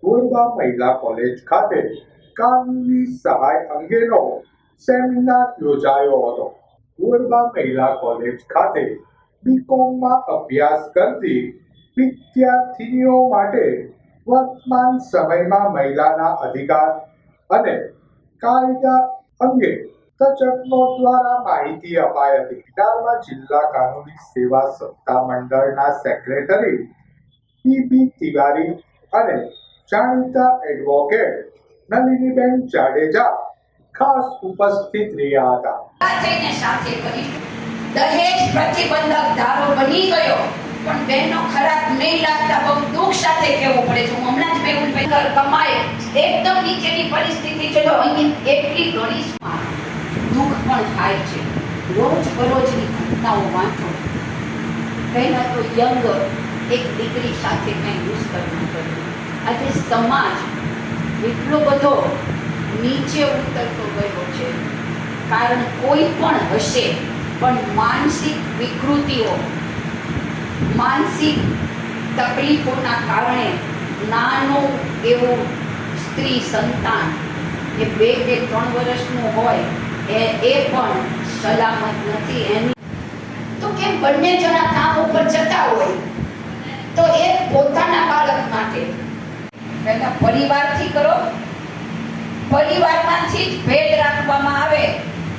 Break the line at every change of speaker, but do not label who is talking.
ગોરબા મહિલા કોલેજ ખાતે કાનૂની સહાય અંગેનો સેમિનાર યોજાયો હતો. ગોરબા મહિલા કોલેજ ખાતે બીકોમમાં અભ્યાસ કરતી વિદ્યાર્થીનીઓ માટે વર્તમાન સમયમાં મહિલાના અધિકાર અને કાયદા અંગે તજજ્ઞો દ્વારા માહિતી અપાઈ હતી. ડાંગમાં જિલ્લા કાનૂની સેવા સત્તા મંડળના સેક્રેટરી પીબી તિવારી અને જાણીતા એડવોકેટ નલિનીબેન જાડેજા ખાસ ઉપસ્થિત રહ્યા હતા.
દહેજ પ્રતિબંધક ધારો બની ગયો, પણ બહેનો ખરાબ નહીં લાગતા બહુ દુઃખ સાથે કહેવું પડે છે. હું હમણાં જ મેહુલ ભાઈ કમાય એકદમ નીચેની પરિસ્થિતિ છે, તો અહીંયા એટલી ઘણી દુઃખ પણ થાય છે. રોજ બરોજની ઘટનાઓ વાંચો. પહેલા તો યંગ એક દીકરી સાથે કંઈ દુષ્કર્મ કર્યું. આજે સમાજ એટલો બધો નીચે ઉતરતો ગયો છે. કારણ કોઈ પણ હશે, પણ માનસિક વિકૃતિઓ, માનસિક તકલીફોના કારણે નાનું એવું સ્ત્રી સંતાન એ 2 કે 3 વર્ષનું હોય એ પણ સલામત નથી. એની તો કેમ બંને જણા કામ ઉપર જતા હોય તો એ પોતાના બાળક માટે પહેલા પરિવારથી કરો, પરિવારમાંથી જ ભેટ